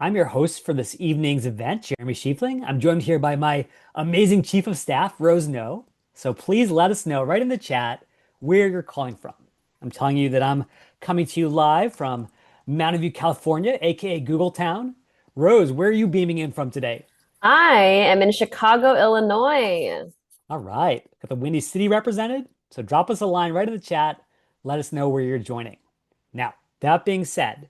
I'm your host for this evening's event, Jeremy Schiefling. I'm joined here by my amazing Chief of Staff, Rose No. So please let us know right in the chat where you're calling from. I'm telling you that I'm coming to you live from Mountain View, California, aka Google Town. Rose, where are you beaming in from today? I am in Chicago, Illinois. All right, got the Windy City represented. So drop us a line right in the chat. Let us know where you're joining. Now, that being said,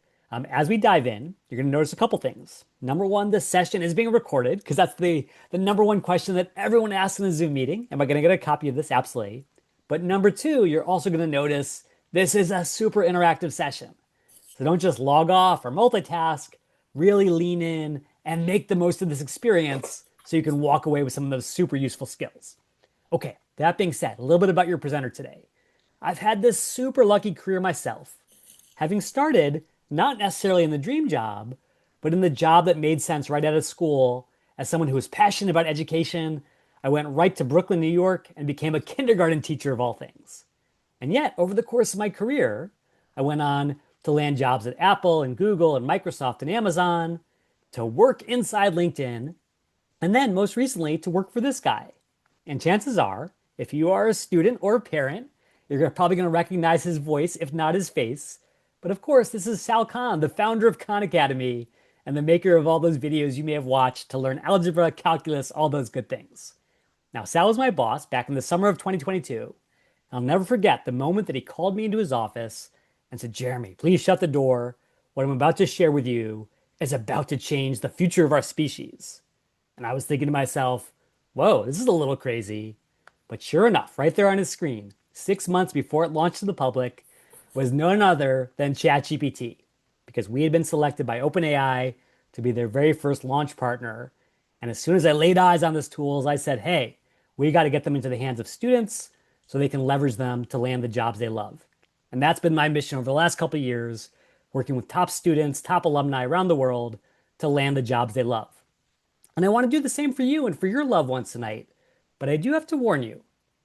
as we dive in, you're going to notice a couple things. Number one, this session is being recorded because that's the number one question that everyone asks in a Zoom meeting. Am I going to get a copy of this? Absolutely. But number two, you're also going to notice this is a super interactive session. So don't just log off or multitask, really lean in and make the most of this experience so you can walk away with some of those super useful skills. Okay, that being said, a little bit about your presenter today. I've had this super lucky career myself, having started not necessarily in the dream job, but in the job that made sense right out of school. As someone who was passionate about education, I went right to Brooklyn, New York, and became a kindergarten teacher of all things. And yet, over the course of my career, I went on to land jobs at Apple and Google and Microsoft and Amazon, to work inside LinkedIn, and then most recently to work for this guy. And chances are, if you are a student or a parent, you're probably going to recognize his voice, if not his face. But of course, this is Sal Khan, the founder of Khan Academy and the maker of all those videos you may have watched to learn algebra, calculus, all those good things. Now, Sal was my boss back in the summer of 2022. I'll never forget the moment that he called me into his office and said, Jeremy, please shut the door. What I'm about to share with you is about to change the future of our species. And I was thinking to myself, whoa, this is a little crazy. But sure enough, right there on his screen, 6 months before it launched to the public, was none other than ChatGPT, because we had been selected by OpenAI to be their very first launch partner. And as soon as I laid eyes on this tools, I said, hey, we got to get them into the hands of students so they can leverage them to land the jobs they love. And that's been my mission over the last couple of years, working with top students, top alumni around the world to land the jobs they love. And I want to do the same for you and for your loved ones tonight. But I do have to warn you,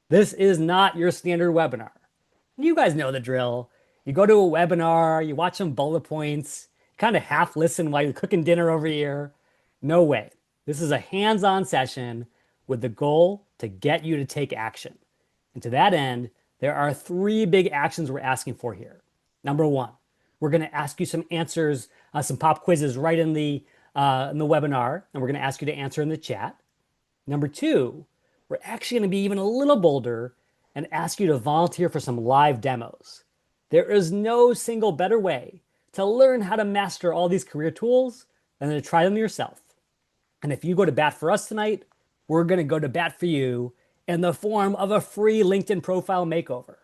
this is not your standard webinar. You guys know the drill. You go to a webinar, you watch some bullet points, kind of half listen while you're cooking dinner over here. No way. This is a hands-on session with the goal to get you to take action. And to that end, there are three big actions we're asking for here. Number one, we're going to ask you some answers, some pop quizzes right in the webinar, and we're going to ask you to answer in the chat. Number two, we're actually going to be even a little bolder and ask you to volunteer for some live demos. There is no single better way to learn how to master all these career tools than to try them yourself. And if you go to bat for us tonight, we're going to go to bat for you in the form of a free LinkedIn profile makeover.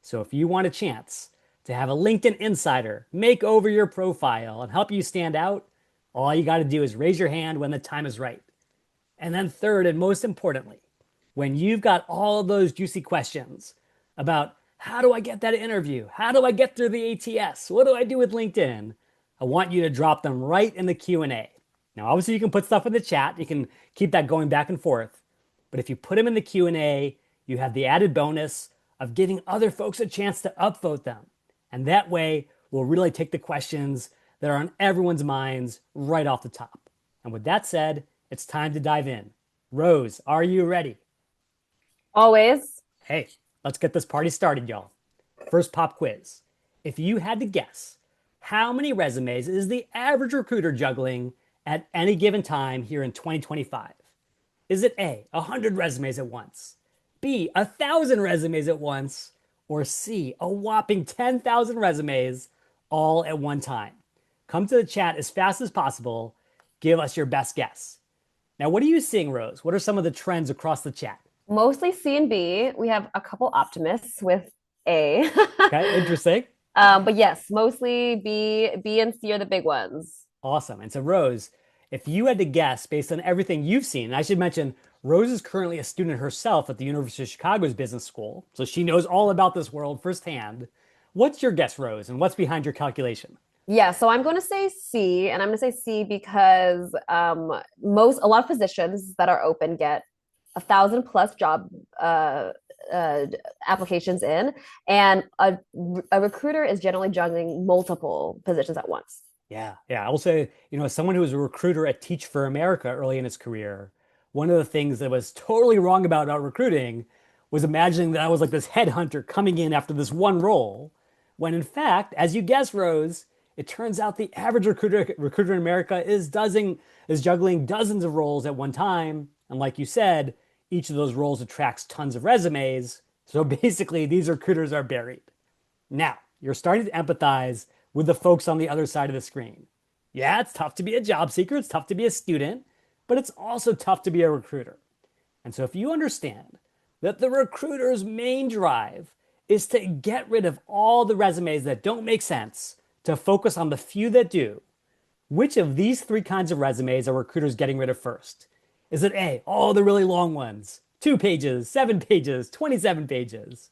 So if you want a chance to have a LinkedIn insider make over your profile and help you stand out, all you got to do is raise your hand when the time is right. And then third, and most importantly, when you've got all of those juicy questions about how do I get that interview? How do I get through the ATS? What do I do with LinkedIn? I want you to drop them right in the Q&A. Now, obviously you can put stuff in the chat. You can keep that going back and forth. But if you put them in the Q&A, you have the added bonus of giving other folks a chance to upvote them. And that way, we'll really take the questions that are on everyone's minds right off the top. And with that said, it's time to dive in. Rose, are you ready? Always. Hey, let's get this party started, y'all. First pop quiz. If you had to guess, how many resumes is the average recruiter juggling at any given time here in 2025? Is it A, 100 resumes at once, B, 1,000 resumes at once, or C, a whopping 10,000 resumes all at one time? Come to the chat as fast as possible. Give us your best guess. Now, what are you seeing, Rose? What are some of the trends across the chat? Mostly C and B. We have a couple optimists with A. Okay, interesting. But yes, mostly B and C are the big ones. Awesome. And so, Rose, if you had to guess based on everything you've seen, and I should mention, Rose is currently a student herself at the University of Chicago's business school, so she knows all about this world firsthand. What's your guess, Rose, and what's behind your calculation? Yeah, so I'm going to say C, and I'm going to say C because a lot of positions that are open get 1,000 plus job uh, applications in, and a recruiter is generally juggling multiple positions at once. Yeah, yeah. I will say, as someone who was a recruiter at Teach for America early in his career, one of the things that was totally wrong about recruiting was imagining that I was like this headhunter coming in after this one role, when in fact, as you guessed, Rose, it turns out the average recruiter in America is juggling dozens of roles at one time, and like you said, each of those roles attracts tons of resumes. So basically, these recruiters are buried. Now, you're starting to empathize with the folks on the other side of the screen. Yeah, it's tough to be a job seeker, it's tough to be a student, but it's also tough to be a recruiter. And so, if you understand that the recruiter's main drive is to get rid of all the resumes that don't make sense, to focus on the few that do, which of these three kinds of resumes are recruiters getting rid of first? Is it A, all the really long ones, 2 pages, 7 pages, 27 pages?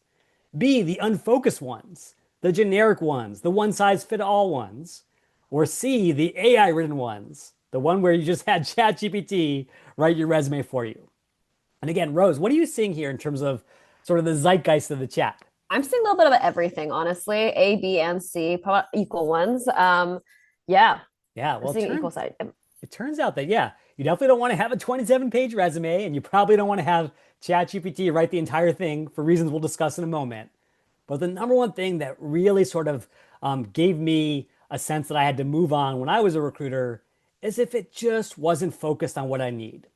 B, the unfocused ones, the generic ones, the one size fit all ones. Or C, the AI written ones, the one where you just had ChatGPT write your resume for you. And again, Rose, what are you seeing here in terms of sort of the zeitgeist of the chat? I'm seeing a little bit of everything, honestly. A, B, and C, probably equal ones. Yeah, Yeah, I'm well, seeing equal side. it turns out that, yeah, you definitely don't want to have a 27-page resume, and you probably don't want to have ChatGPT write the entire thing for reasons we'll discuss in a moment. But the number one thing that really sort of gave me a sense that I had to move on when I was a recruiter is if it just wasn't focused on what I need.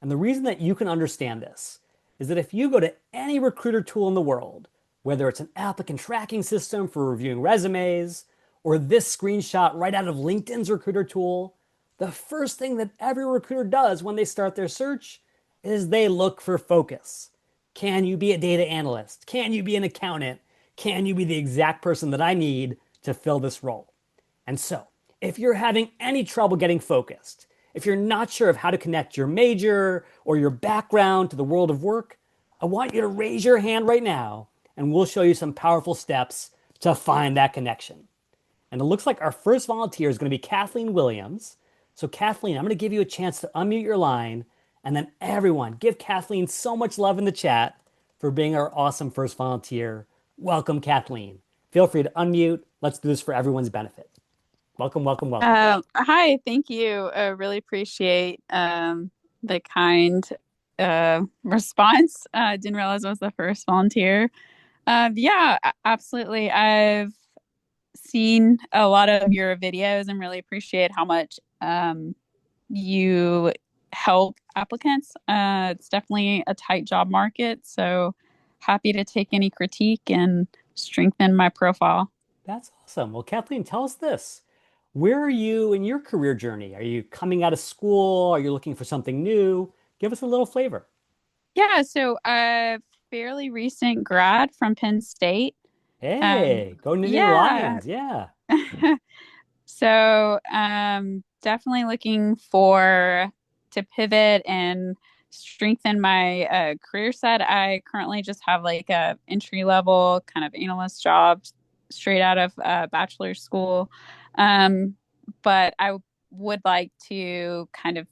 And the reason that you can understand this is that if you go to any recruiter tool in the world, whether it's an applicant tracking system for reviewing resumes or this screenshot right out of LinkedIn's recruiter tool, the first thing that every recruiter does when they start their search is they look for focus. Can you be a data analyst? Can you be an accountant? Can you be the exact person that I need to fill this role? And so, if you're having any trouble getting focused, if you're not sure of how to connect your major or your background to the world of work, I want you to raise your hand right now and we'll show you some powerful steps to find that connection. And it looks like our first volunteer is going to be Kathleen Williams. So, Kathleen, I'm going to give you a chance to unmute your line. And then, everyone, give Kathleen so much love in the chat for being our awesome first volunteer. Welcome, Kathleen. Feel free to unmute. Let's do this for everyone's benefit. Welcome, welcome, welcome. Hi, thank you. Really appreciate the kind response. Didn't realize I was the first volunteer. Yeah, absolutely. I've seen a lot of your videos and really appreciate how much you help applicants. It's definitely a tight job market, so happy to take any critique and strengthen my profile. That's awesome. Well, Kathleen, tell us this. Where are you in your career journey? Are you coming out of school? Are you looking for something new? Give us a little flavor. Yeah, so a fairly recent grad from Penn State. Um, Hey, go Nittany yeah. Lions. Yeah. So definitely looking for to pivot and strengthen my career set. I currently just have like a entry level kind of analyst job straight out of bachelor school. Um, but I would like to kind of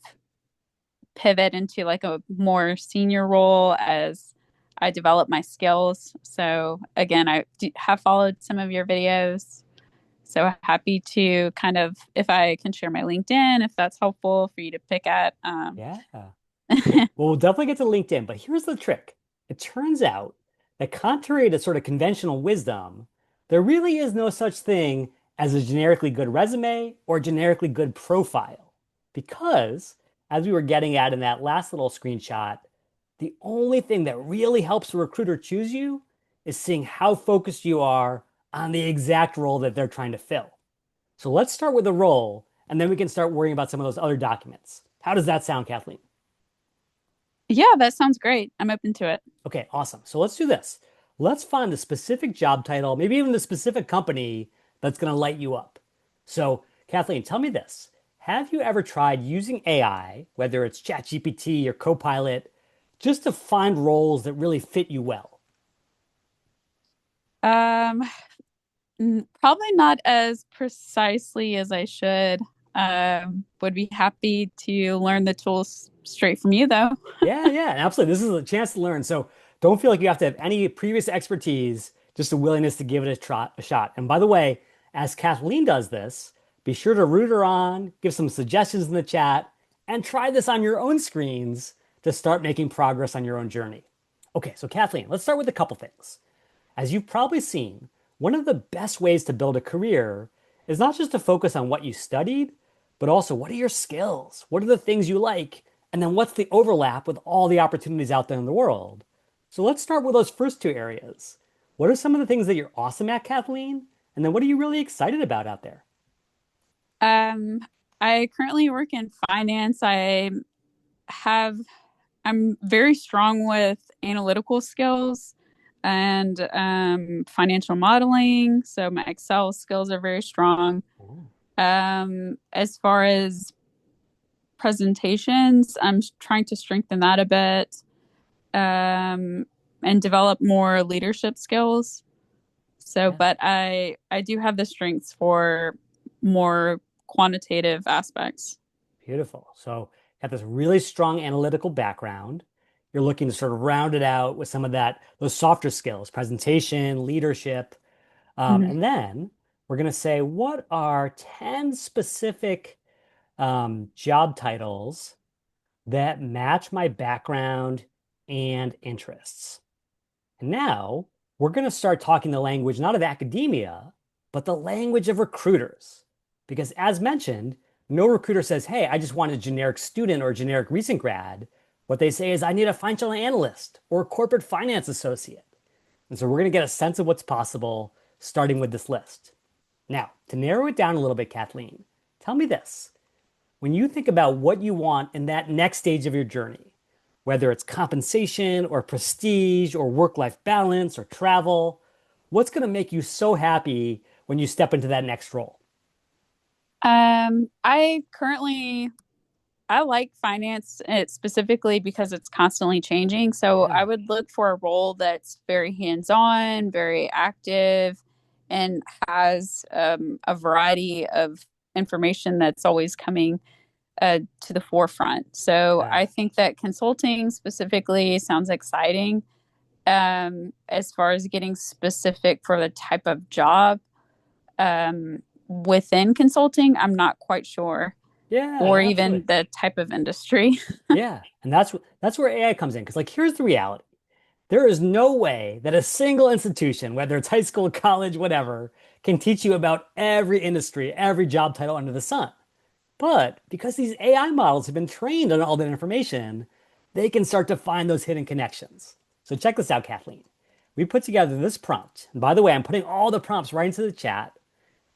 pivot into like a more senior role as I develop my skills. So again, have followed some of your videos. So happy to kind of, if I can share my LinkedIn, if that's helpful for you to pick at. Yeah. Well, we'll definitely get to LinkedIn, but here's the trick. It turns out that contrary to sort of conventional wisdom, there really is no such thing as a generically good resume or a generically good profile. Because, as we were getting at in that last little screenshot, the only thing that really helps a recruiter choose you is seeing how focused you are on the exact role that they're trying to fill. So let's start with the role, and then we can start worrying about some of those other documents. How does that sound, Kathleen? Yeah, that sounds great. I'm open to it. Okay, awesome. So let's do this. Let's find the specific job title, maybe even the specific company that's going to light you up. So, Kathleen, tell me this. Have you ever tried using AI, whether it's ChatGPT or Copilot, just to find roles that really fit you well? Um, Probably not as precisely as I should. Would be happy to learn the tools straight from you, though. Yeah, yeah, absolutely. This is a chance to learn. So don't feel like you have to have any previous expertise, just a willingness to give it a shot. And by the way, as Kathleen does this, Be sure to root her on, give some suggestions in the chat, and try this on your own screens to start making progress on your own journey. Okay, so Kathleen, let's start with a couple things. As you've probably seen, one of the best ways to build a career is not just to focus on what you studied, but also what are your skills? What are the things you like? And then what's the overlap with all the opportunities out there in the world? So let's start with those first two areas. What are some of the things that you're awesome at, Kathleen? And then what are you really excited about out there? Um, I currently work in finance. Have I'm very strong with analytical skills and financial modeling. So my Excel skills are very strong. Oh, As far as presentations, I'm trying to strengthen that a bit, and develop more leadership skills. So, yeah, but I do have the strengths for more quantitative aspects. beautiful. So got this really strong analytical background. You're looking to sort of round it out with some of those softer skills, presentation, leadership. Mhm. And then we're going to say, what are 10 specific job titles that match my background and interests? And now we're going to start talking the language not of academia, but the language of recruiters. Because as mentioned, no recruiter says, hey, I just want a generic student or a generic recent grad. What they say is, I need a financial analyst or a corporate finance associate. And so we're going to get a sense of what's possible starting with this list. Now, to narrow it down a little bit, Kathleen, tell me this. When you think about what you want in that next stage of your journey, whether it's compensation or prestige or work-life balance or travel, what's going to make you so happy when you step into that next role? I currently I like finance specifically because it's constantly changing. So I Yeah, would look for a role that's very hands-on, very active, and has a variety of information that's always coming to the forefront. So yeah, I think that consulting specifically sounds exciting. As far as getting specific for the type of job within consulting, I'm not quite sure, or yeah, even absolutely. the type of industry. Yeah, and that's where AI comes in. Because like, here's the reality: there is no way that a single institution, whether it's high school, college, whatever, can teach you about every industry, every job title under the sun. But because these AI models have been trained on all that information, they can start to find those hidden connections. So check this out, Kathleen. We put together this prompt. And by the way, I'm putting all the prompts right into the chat.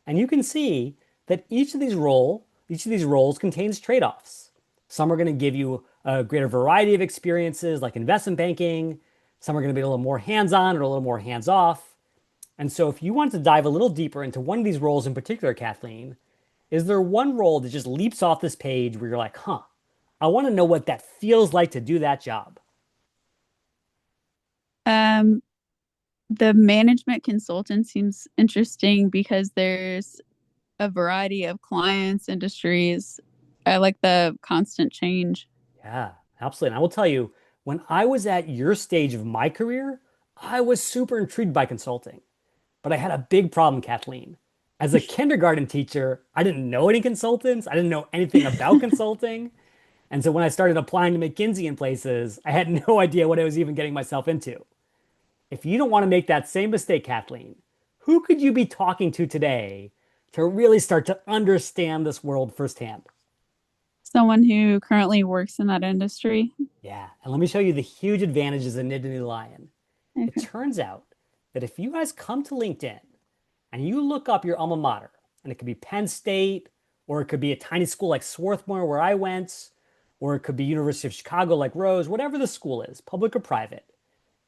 And you can see that each of these roles contains trade-offs. Some are going to give you a greater variety of experiences like investment banking. Some are going to be a little more hands-on or a little more hands-off. And so if you want to dive a little deeper into one of these roles in particular, Kathleen, is there one role that just leaps off this page where you're like, huh, I want to know what that feels like to do that job? Um, the management consultant seems interesting because there's a variety of clients, industries. I like the constant change. Yeah, absolutely. And I will tell you, when I was at your stage of my career, I was super intrigued by consulting. But I had a big problem, Kathleen. As a kindergarten teacher, I didn't know any consultants. I didn't know anything about consulting. And so when I started applying to McKinsey in places, I had no idea what I was even getting myself into. If you don't want to make that same mistake, Kathleen, who could you be talking to today to really start to understand this world firsthand? Someone who currently works in that industry. Yeah, and let me show you the huge advantages of Nittany Lion. It Okay. turns out that if you guys come to LinkedIn and you look up your alma mater, and it could be Penn State, or it could be a tiny school like Swarthmore where I went, or it could be University of Chicago like Rose, whatever the school is, public or private,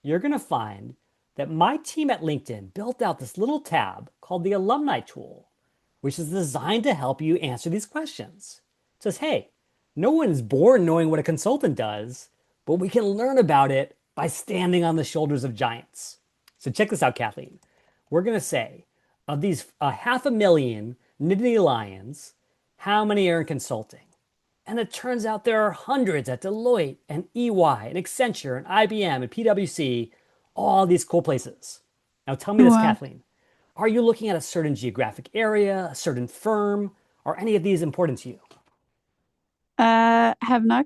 you're going to find that my team at LinkedIn built out this little tab called the Alumni Tool, which is designed to help you answer these questions. It says, hey, no one's born knowing what a consultant does, but we can learn about it by standing on the shoulders of giants. So check this out, Kathleen. We're going to say, of these 500,000 Nittany Lions, how many are in consulting? And it turns out there are hundreds at Deloitte and EY and Accenture and IBM and PwC, all these cool places. Now tell me this, Wow. Kathleen. Are you looking at a certain geographic area, a certain firm? Are any of these important to you? Have not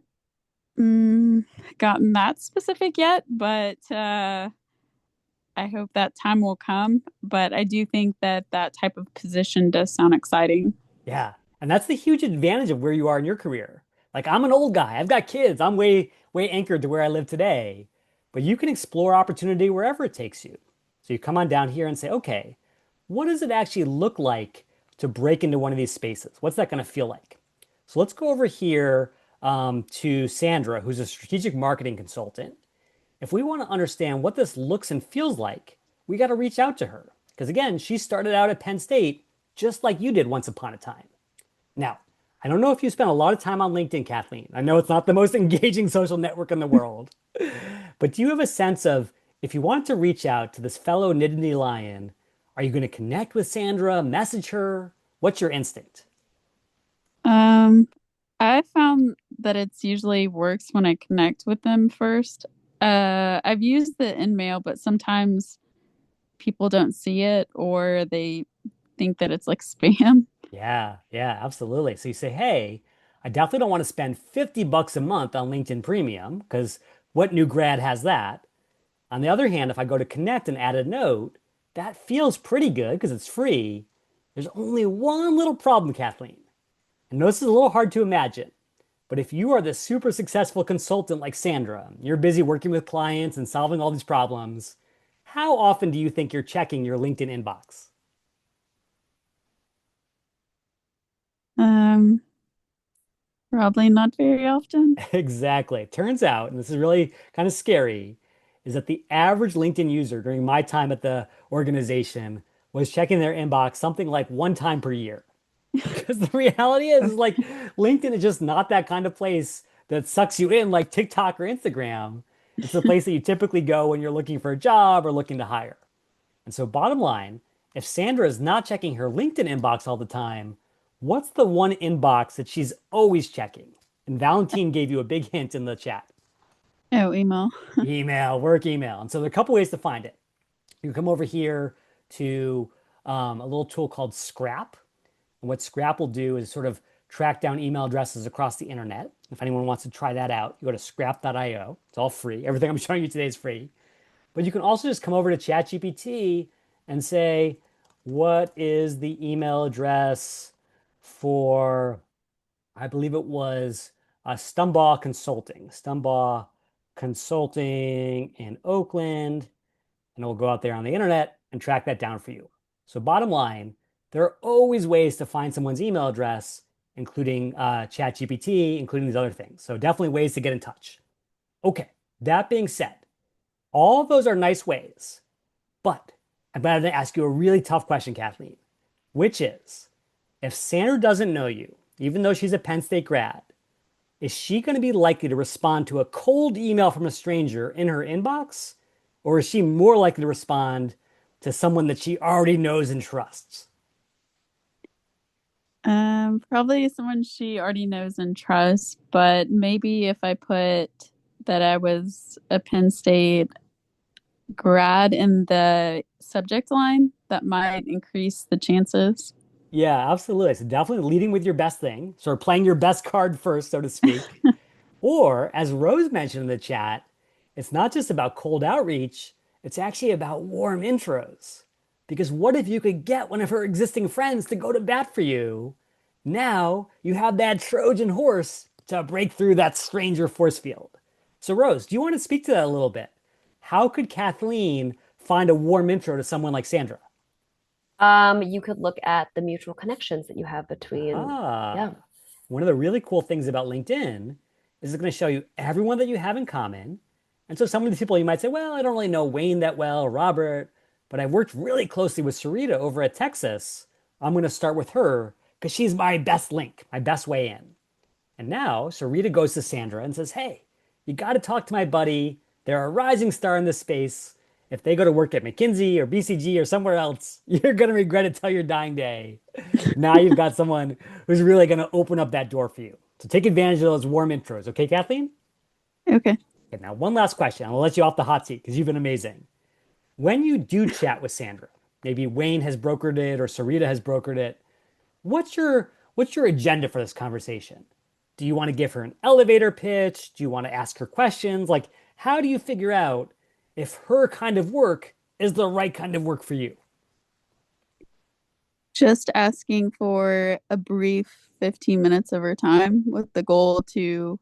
mm, gotten that specific yet, but I hope that time will come. But I do think that that type of position does sound exciting. Yeah. And that's the huge advantage of where you are in your career. Like I'm an old guy. I've got kids. I'm way anchored to where I live today. But you can explore opportunity wherever it takes you. So you come on down here and say, okay, what does it actually look like to break into one of these spaces? What's that going to feel like? So let's go over here to Sandra, who's a strategic marketing consultant. If we want to understand what this looks and feels like, we got to reach out to her. Because again, she started out at Penn State just like you did once upon a time. Now, I don't know if you spent a lot of time on LinkedIn, Kathleen. I know it's not the most engaging social network in the world, but do you have a sense of if you want to reach out to this fellow Nittany Lion, are you going to connect with Sandra, message her? What's your instinct? Um, I found that it's usually works when I connect with them first. I've used the InMail, but sometimes people don't see it or they think that it's like spam. Yeah, absolutely. So you say, hey, I definitely don't want to spend $50 a month on LinkedIn Premium because what new grad has that? On the other hand, if I go to connect and add a note, that feels pretty good because it's free. There's only one little problem, Kathleen. I know this is a little hard to imagine, but if you are the super successful consultant like Sandra, you're busy working with clients and solving all these problems, how often do you think you're checking your LinkedIn inbox? Um, Probably not very often. Exactly. It turns out, and this is really kind of scary, is that the average LinkedIn user during my time at the organization was checking their inbox something like one time per year. Because the reality is like LinkedIn is just not that kind of place that sucks you in like TikTok or Instagram. It's the place that you typically go when you're looking for a job or looking to hire. And so, bottom line, if Sandra is not checking her LinkedIn inbox all the time, what's the one inbox that she's always checking? And Valentine gave you a big hint in the chat. Oh, email. Email, work email. And so there are a couple ways to find it. You come over here to a little tool called Scrap. And what Scrap will do is sort of track down email addresses across the internet. If anyone wants to try that out, you go to scrap.io. It's all free. Everything I'm showing you today is free. But you can also just come over to ChatGPT and say, what is the email address for, I believe it was Stumbaugh Consulting, Stumbaugh Consulting in Oakland. And it will go out there on the internet and track that down for you. So, bottom line, there are always ways to find someone's email address, including ChatGPT, including these other things. So, definitely ways to get in touch. Okay, that being said, all of those are nice ways, but I'm about to ask you a really tough question, Kathleen, which is if Sandra doesn't know you, even though she's a Penn State grad, is she going to be likely to respond to a cold email from a stranger in her inbox? Or is she more likely to respond to someone that she already knows and trusts? Probably someone she already knows and trusts, but maybe if I put that I was a Penn State grad in the subject line, that might increase the chances. Yeah, absolutely. So definitely leading with your best thing, sort of playing your best card first, so to speak. Or, as Rose mentioned in the chat, it's not just about cold outreach, it's actually about warm intros. Because what if you could get one of her existing friends to go to bat for you? Now you have that Trojan horse to break through that stranger force field. So, Rose, do you want to speak to that a little bit? How could Kathleen find a warm intro to someone like Sandra? You could look at the mutual connections that you have between, yeah. Ah, one of the really cool things about LinkedIn is it's going to show you everyone that you have in common. And so some of these people you might say, well, I don't really know Wayne that well, Robert, but I've worked really closely with Sarita over at Texas. I'm going to start with her because she's my best link, my best way in. And now Sarita goes to Sandra and says, hey, you got to talk to my buddy. They're a rising star in this space. If they go to work at McKinsey or BCG or somewhere else, you're going to regret it till your dying day. Now you've got someone who's really going to open up that door for you. So take advantage of those warm intros. Okay, Kathleen? Okay. Okay, now one last question. I'll let you off the hot seat because you've been amazing. When you do chat with Sandra, maybe Wayne has brokered it or Sarita has brokered it, what's your What's your agenda for this conversation? Do you want to give her an elevator pitch? Do you want to ask her questions? Like, how do you figure out if her kind of work is the right kind of work for you? Just asking for a brief 15 minutes of her time with the goal to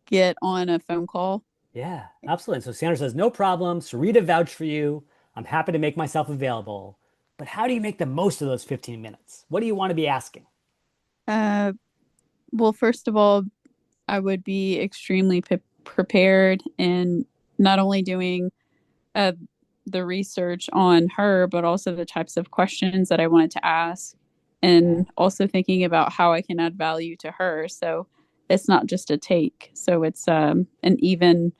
get on a phone call. Yeah, absolutely. So Sandra says, no problem. Sarita vouched for you. I'm happy to make myself available. But how do you make the most of those 15 minutes? What do you want to be asking? Uh, well, first of all, I would be extremely prepared in not only doing uh, the research on her, but also the types of questions that I wanted to ask, Yeah, and also thinking about how I can add value to her. So it's not just a take. So it's an even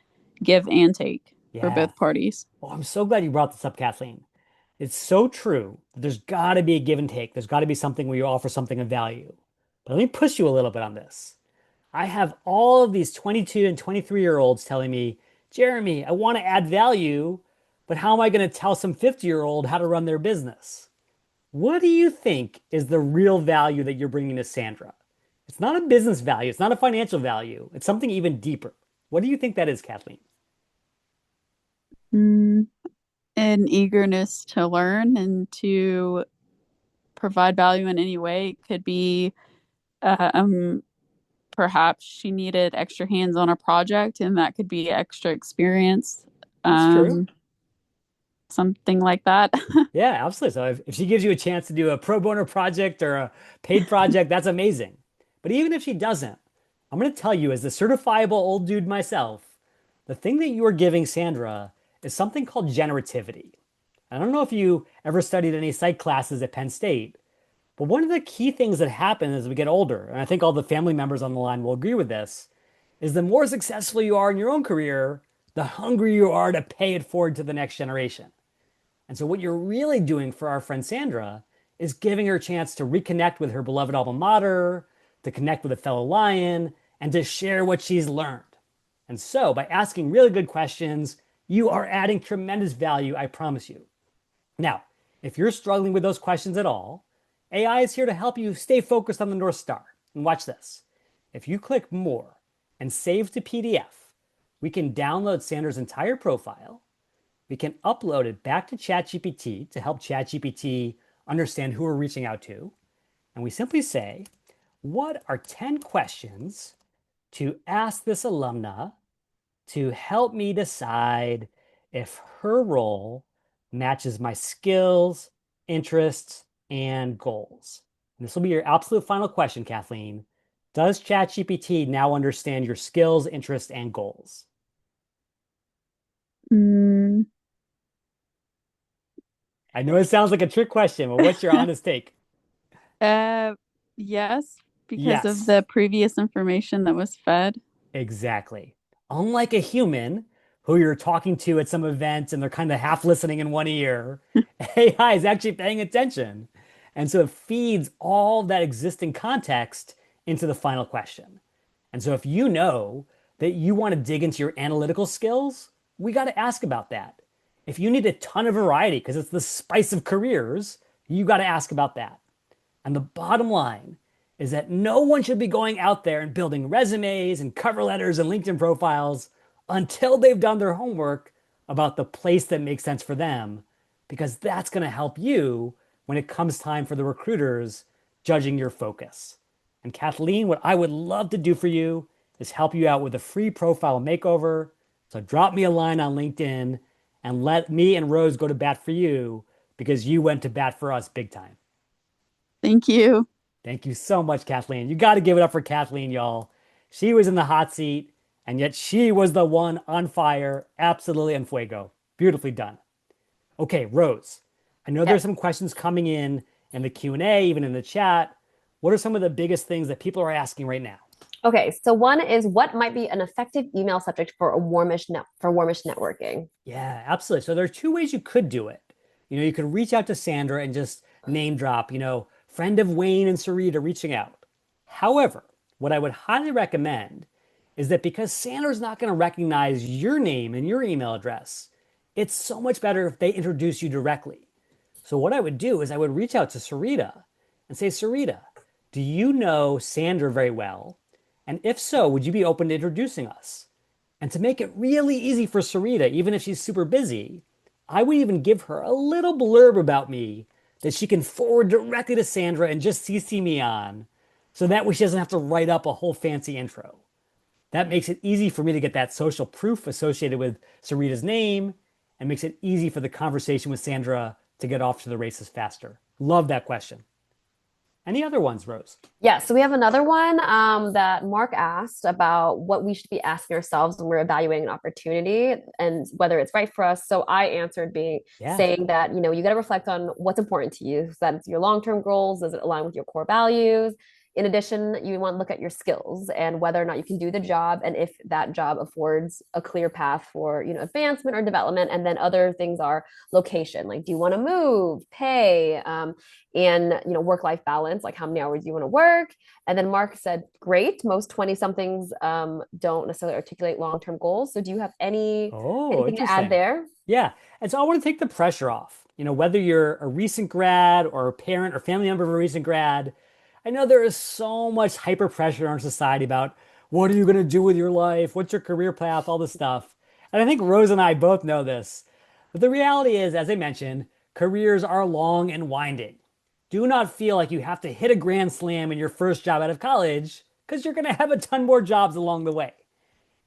give and take for yeah. both parties. Well, I'm so glad you brought this up, Kathleen. It's so true that there's got to be a give and take. There's got to be something where you offer something of value. But let me push you a little bit on this. I have all of these 22 and 23-year-olds telling me, Jeremy, I want to add value, but how am I going to tell some 50-year-old how to run their business? What do you think is the real value that you're bringing to Sandra? It's not a business value, it's not a financial value, it's something even deeper. What do you think that is, Kathleen? Mm, an eagerness to learn and to provide value in any way. It could be um, perhaps she needed extra hands on a project, and that could be extra experience, That's true. um, something like that. Yeah, absolutely. So if she gives you a chance to do a pro bono project or a paid project, that's amazing. But even if she doesn't, I'm going to tell you, as the certifiable old dude myself, the thing that you are giving Sandra is something called generativity. I don't know if you ever studied any psych classes at Penn State, but one of the key things that happen as we get older, and I think all the family members on the line will agree with this, is the more successful you are in your own career, the hungrier you are to pay it forward to the next generation. And so, what you're really doing for our friend Sandra is giving her a chance to reconnect with her beloved alma mater, to connect with a fellow lion, and to share what she's learned. And so, by asking really good questions, you are adding tremendous value, I promise you. Now, if you're struggling with those questions at all, AI is here to help you stay focused on the North Star. And watch this. If you click More and Save to PDF, we can download Sandra's entire profile. We can upload it back to ChatGPT to help ChatGPT understand who we're reaching out to. And we simply say, what are 10 questions to ask this alumna to help me decide if her role matches my skills, interests, and goals? And this will be your absolute final question, Kathleen. Does ChatGPT now understand your skills, interests, and goals? Mm, I know it sounds like a trick question, but what's your honest take? uh, yes, because of Yes, the previous information that was fed. exactly. Unlike a human who you're talking to at some event and they're kind of half listening in one ear, AI is actually paying attention. And so it feeds all that existing context into the final question. And so if you know that you want to dig into your analytical skills, we got to ask about that. If you need a ton of variety because it's the spice of careers, you got to ask about that. And the bottom line is that no one should be going out there and building resumes and cover letters and LinkedIn profiles until they've done their homework about the place that makes sense for them, because that's going to help you when it comes time for the recruiters judging your focus. And Kathleen, what I would love to do for you is help you out with a free profile makeover. So drop me a line on LinkedIn and let me and Rose go to bat for you because you went to bat for us big time. Thank you. Thank you so much, Kathleen. You got to give it up for Kathleen, y'all. She was in the hot seat, and yet she was the one on fire, absolutely en fuego. Beautifully done. Okay, Rose. I know Yes. there's some questions coming in the Q&A, even in the chat. What are some of the biggest things that people are asking right now? Okay, so one is what might be an effective email subject for a warmish networking. Yeah, absolutely. So there are two ways you could do it. You could reach out to Sandra and just name drop, friend of Wayne and Sarita reaching out. However, what I would highly recommend is that because Sandra's not going to recognize your name and your email address, it's so much better if they introduce you directly. So what I would do is I would reach out to Sarita and say, Sarita, Do you know Sandra very well? And if so, would you be open to introducing us? And to make it really easy for Sarita, even if she's super busy, I would even give her a little blurb about me that she can forward directly to Sandra and just CC me on. So that way she doesn't have to write up a whole fancy intro. That makes it easy for me to get that social proof associated with Sarita's name and makes it easy for the conversation with Sandra to get off to the races faster. Love that question. Any other ones, Rose? Yeah, so we have another one that Mark asked about what we should be asking ourselves when we're evaluating an opportunity and whether it's right for us. So I answered being Yeah. saying that, you got to reflect on what's important to you. So that's your long-term goals. Does it align with your core values? In addition, you want to look at your skills and whether or not you can do the job and if that job affords a clear path for, advancement or development. And then other things are location, like do you want to move, pay, and work-life balance, like how many hours you want to work. And then Mark said, great, most 20 somethings don't necessarily articulate long-term goals. So do you have Oh, anything to add interesting. there? Yeah. And so I want to take the pressure off. Whether you're a recent grad or a parent or family member of a recent grad, I know there is so much hyper pressure in our society about what are you going to do with your life? What's your career path? All this stuff. And I think Rose and I both know this. But the reality is, as I mentioned, careers are long and winding. Do not feel like you have to hit a grand slam in your first job out of college because you're going to have a ton more jobs along the way.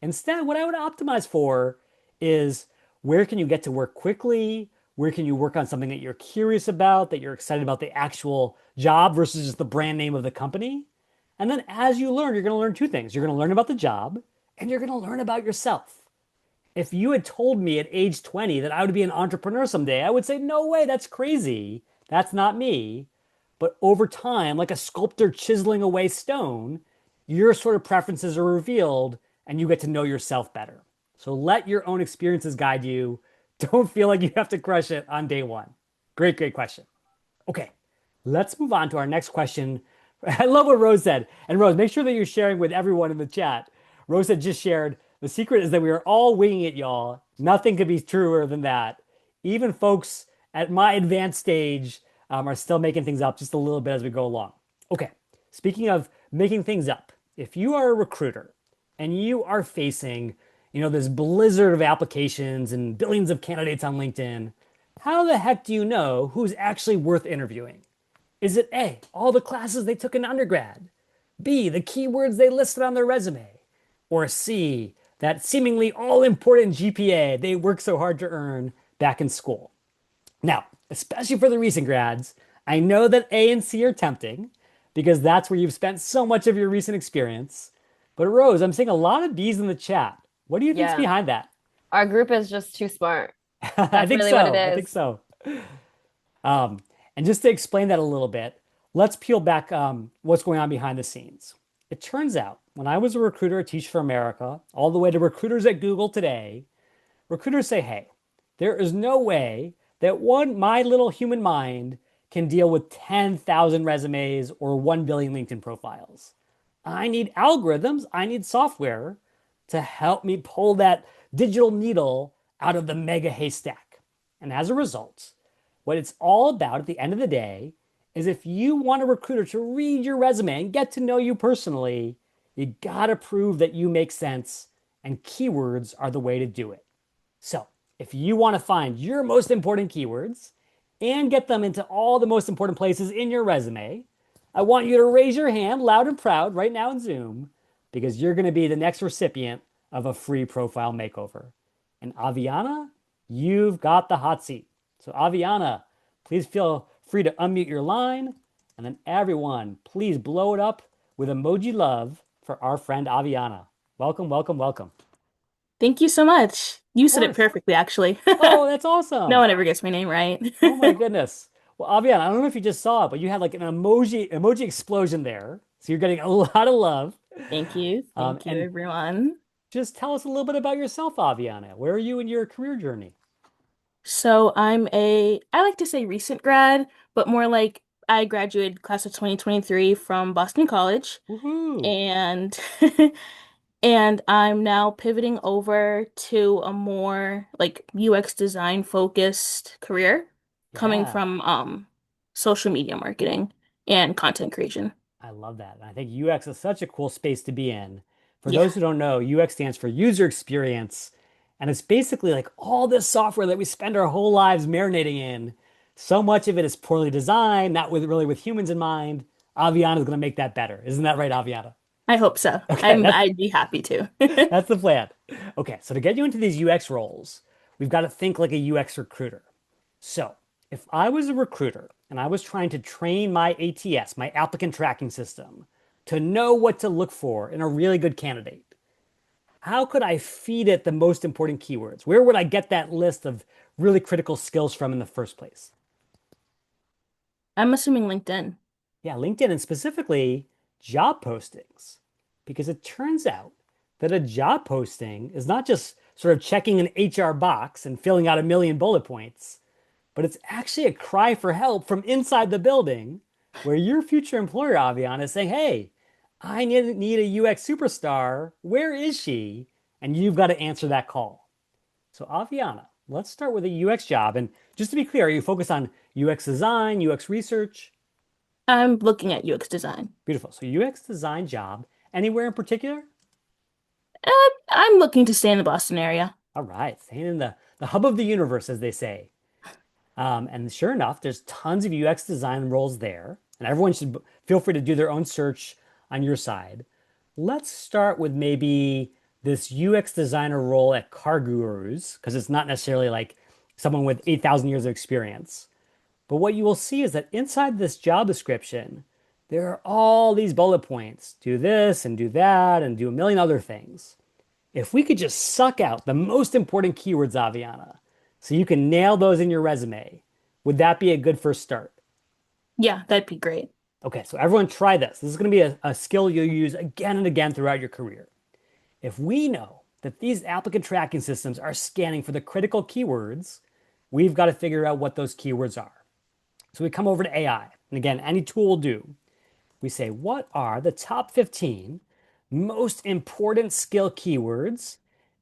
Instead, what I would optimize for is where can you get to work quickly? Where can you work on something that you're curious about, that you're excited about the actual job versus just the brand name of the company? And then as you learn, you're going to learn two things. You're going to learn about the job and you're going to learn about yourself. If you had told me at age 20 that I would be an entrepreneur someday, I would say, no way, that's crazy. That's not me. But over time, like a sculptor chiseling away stone, your sort of preferences are revealed and you get to know yourself better. So let your own experiences guide you. Don't feel like you have to crush it on day one. Great, great question. Okay, let's move on to our next question. I love what Rose said. And Rose, make sure that you're sharing with everyone in the chat. Rose had just shared the secret is that we are all winging it, y'all. Nothing could be truer than that. Even folks at my advanced stage are still making things up just a little bit as we go along. Okay, speaking of making things up, if you are a recruiter and you are facing, this blizzard of applications and billions of candidates on LinkedIn, how the heck do you know who's actually worth interviewing? Is it A, all the classes they took in undergrad? B, the keywords they listed on their resume? Or C, that seemingly all important GPA they worked so hard to earn back in school? Now, especially for the recent grads, I know that A and C are tempting because that's where you've spent so much of your recent experience. But Rose, I'm seeing a lot of B's in the chat. What do you think's Yeah, behind that? our group is just too smart. I That's think really what it so. I think is. so. Um, and just to explain that a little bit, let's peel back what's going on behind the scenes. It turns out when I was a recruiter at Teach for America, all the way to recruiters at Google today, recruiters say, hey, there is no way that my little human mind can deal with 10,000 resumes or 1 billion LinkedIn profiles. I need algorithms, I need software to help me pull that digital needle out of the mega haystack. And as a result, what it's all about at the end of the day is if you want a recruiter to read your resume and get to know you personally, you gotta prove that you make sense, and keywords are the way to do it. So, if you want to find your most important keywords and get them into all the most important places in your resume, I want you to raise your hand loud and proud right now in Zoom because you're going to be the next recipient of a free profile makeover. And Aviana, you've got the hot seat. So, Aviana, please feel free to unmute your line. And then, everyone, please blow it up with emoji love for our friend Aviana. Welcome, welcome, welcome. Thank you so much. Of You said it course. perfectly, actually. Oh, that's No awesome. one ever gets my name right. Oh my goodness. Well, Avian, I don't know if you just saw it, but you had like an emoji explosion there. So you're getting a lot of love. Thank you. Thank you, And everyone. just tell us a little bit about yourself, Aviana. Where are you in your career journey? So I like to say recent grad, but more like I graduated class of 2023 from Boston College, Woohoo. and and I'm now pivoting over to a more like UX design focused career coming Yeah. from social media marketing and content creation. I love that. And I think UX is such a cool space to be in. For Yeah, those who don't know, UX stands for user experience. And it's basically like all this software that we spend our whole lives marinating in. So much of it is poorly designed, not with really with humans in mind. Aviana is going to make that better. Isn't that right, Aviana? I hope so. Okay, I'd be happy to. that's the plan. Okay, so to get you into these UX roles, we've got to think like a UX recruiter. So, if I was a recruiter and I was trying to train my ATS, my applicant tracking system, to know what to look for in a really good candidate, how could I feed it the most important keywords? Where would I get that list of really critical skills from in the first place? I'm assuming LinkedIn. Yeah, LinkedIn and specifically job postings. Because it turns out that a job posting is not just sort of checking an HR box and filling out a million bullet points, but it's actually a cry for help from inside the building where your future employer, Aviana, is saying, hey, I need a UX superstar. Where is she? And you've got to answer that call. So, Aviana, let's start with a UX job. And just to be clear, are you focused on UX design, UX research? I'm looking at UX design. Beautiful. So, UX design job, anywhere in particular? I'm looking to stay in the Boston area. All right, staying in the hub of the universe, as they say. And sure enough, there's tons of UX design roles there, and everyone should feel free to do their own search on your side. Let's start with maybe this UX designer role at Car Gurus, because it's not necessarily like someone with 8,000 years of experience. But what you will see is that inside this job description, there are all these bullet points. Do this and do that and do a million other things. If we could just suck out the most important keywords, Aviana, so you can nail those in your resume, would that be a good first start? Yeah, that'd be great. Okay, so everyone try this. This is going to be a skill you'll use again and again throughout your career. If we know that these applicant tracking systems are scanning for the critical keywords, we've got to figure out what those keywords are. So we come over to AI. And again, any tool will do. We say, what are the top 15 most important skill keywords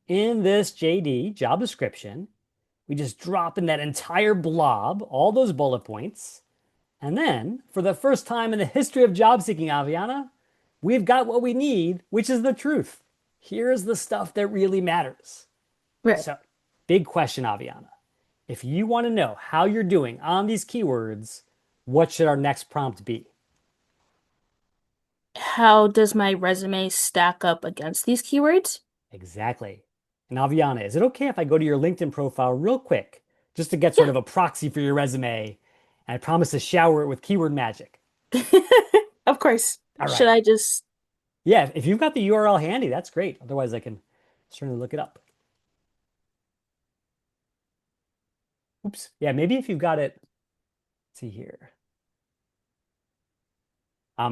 in this JD job description? We just drop in that entire blob, all those bullet points. And then, for the first time in the history of job seeking, Aviana, we've got what we need, which is the truth. Here's the stuff that really matters. Right. So, big question, Aviana. If you want to know how you're doing on these keywords, what should our next prompt be? How does my resume stack up against these keywords? Exactly. And Aviana, is it okay if I go to your LinkedIn profile real quick just to get sort Yeah. of a proxy for your resume? And I promise to shower it with keyword magic. Of course. All Should right. I just Yeah, if you've got the URL handy, that's great. Otherwise, I can certainly look it up. Oops. Yeah, maybe if you've got it, let's see here.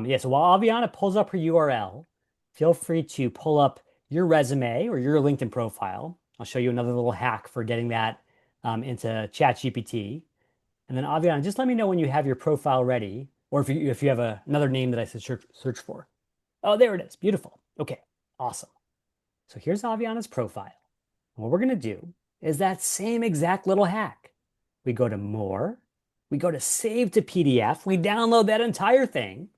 Yeah, so while Aviana pulls up her URL, feel free to pull up your resume or your LinkedIn profile. I'll show you another little hack for getting that into ChatGPT. And then Aviana, just let me know when you have your profile ready, or if you have another name that I should search for. Oh, there it is. Beautiful. Okay, awesome. So here's Aviana's profile. And what we're going to do is that same exact little hack. We go to More, we go to Save to PDF, we download that entire thing,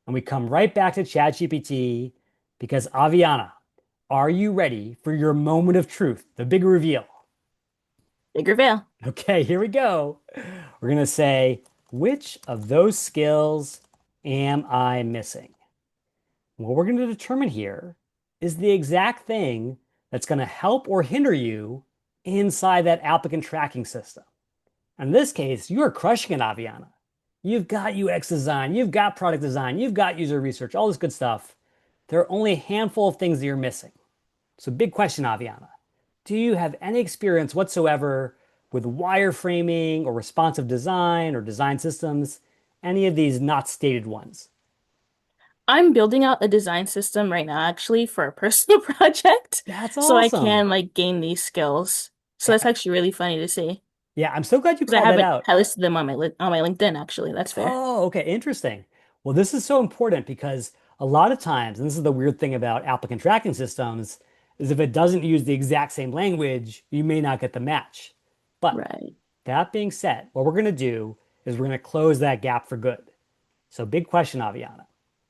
and we come right back to ChatGPT because Aviana, are you ready for your moment of truth, the big reveal? bigger veil? Okay, here we go. We're going to say, which of those skills am I missing? What we're going to determine here is the exact thing that's going to help or hinder you inside that applicant tracking system. In this case, you are crushing it, Aviana. You've got UX design, you've got product design, you've got user research, all this good stuff. There are only a handful of things that you're missing. So, big question, Aviana. Do you have any experience whatsoever with wireframing or responsive design or design systems? Any of these not stated ones? I'm building out a design system right now, actually, for a personal project, That's so I awesome. can like gain these skills. So that's actually really funny to see Yeah, I'm so glad you because I called that haven't out. I listed them on my LinkedIn, actually. That's fair. Oh, okay, interesting. Well, this is so important because a lot of times, and this is the weird thing about applicant tracking systems, is if it doesn't use the exact same language, you may not get the match. But Right. that being said, what we're going to do is we're going to close that gap for good. So, big question, Aviana.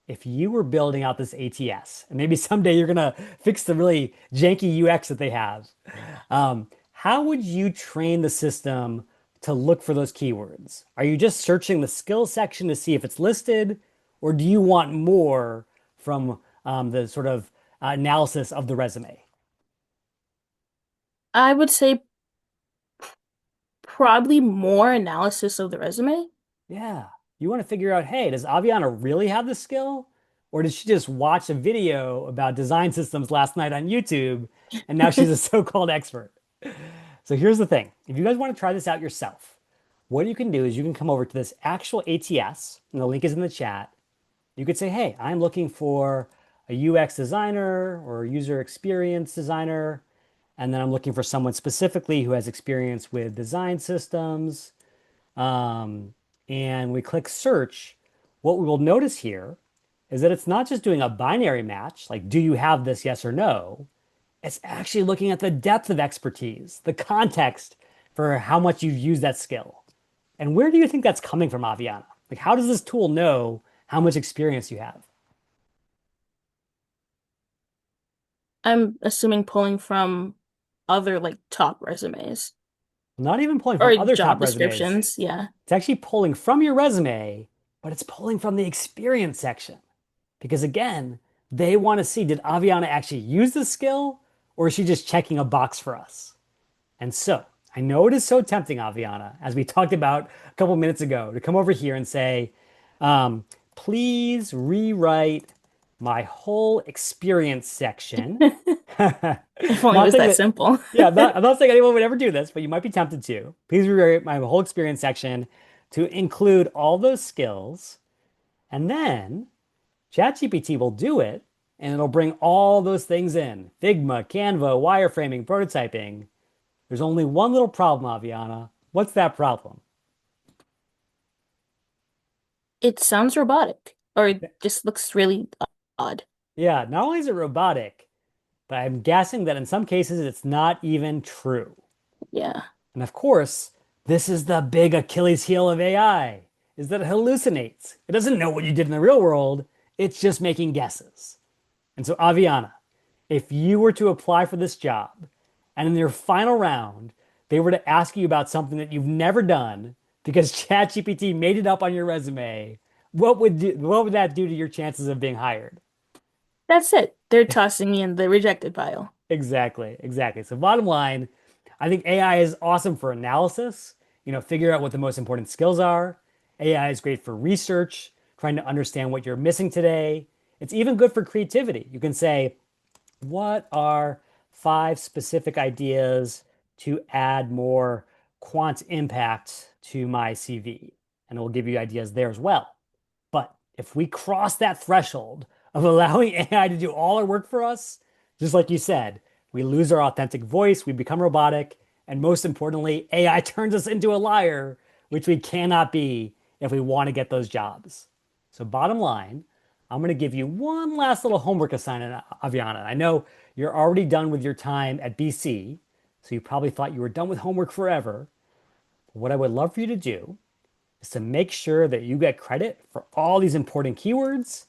if you were building out this ATS, and maybe someday you're gonna fix the really janky UX that they have, how would you train the system to look for those keywords? Are you just searching the skills section to see if it's listed, or do you want more from the sort of analysis of the resume? I would say probably more analysis of the resume. Yeah. You want to figure out, hey, does Aviana really have the skill? Or did she just watch a video about design systems last night on YouTube and now she's a so-called expert? So here's the thing. If you guys want to try this out yourself, what you can do is you can come over to this actual ATS, and the link is in the chat. You could say, hey, I'm looking for a UX designer or a user experience designer, and then I'm looking for someone specifically who has experience with design systems. Um, and we click search. What we will notice here is that it's not just doing a binary match, like, do you have this, yes or no? It's actually looking at the depth of expertise, the context for how much you've used that skill. And where do you think that's coming from, Aviana? Like, how does this tool know how much experience you have? I'm assuming pulling from other like top resumes Not even pulling from or other job top resumes. descriptions. Yeah. It's actually pulling from your resume, but it's pulling from the experience section. Because again, they want to see, did Aviana actually use the skill or is she just checking a box for us? And so I know it is so tempting, Aviana, as we talked about a couple minutes ago, to come over here and say, um, please rewrite my whole experience section. If only it Not was saying that that, simple. yeah, I'm not saying anyone would ever do this, but you might be tempted to. Please rewrite my whole experience section to include all those skills. And then ChatGPT will do it and it'll bring all those things in Figma, Canva, wireframing, prototyping. There's only one little problem, Aviana. What's that problem? It sounds robotic or just looks really odd. Yeah, not only is it robotic, but I'm guessing that in some cases it's not even true. Yeah. And of course, this is the big Achilles heel of AI, is that it hallucinates. It doesn't know what you did in the real world. It's just making guesses. And so, Aviana, if you were to apply for this job and in your final round, they were to ask you about something that you've never done because ChatGPT made it up on your resume, what would that do to your chances of being hired? That's it. They're tossing me in the rejected pile. Exactly, exactly. So bottom line, I think AI is awesome for analysis, figure out what the most important skills are. AI is great for research, trying to understand what you're missing today. It's even good for creativity. You can say, what are 5 specific ideas to add more quant impact to my CV? And it will give you ideas there as well. But if we cross that threshold of allowing AI to do all our work for us, just like you said, we lose our authentic voice, we become robotic, and most importantly, AI turns us into a liar, which we cannot be if we want to get those jobs. So, bottom line, I'm going to give you one last little homework assignment, Aviana. I know you're already done with your time at BC, so you probably thought you were done with homework forever. What I would love for you to do is to make sure that you get credit for all these important keywords.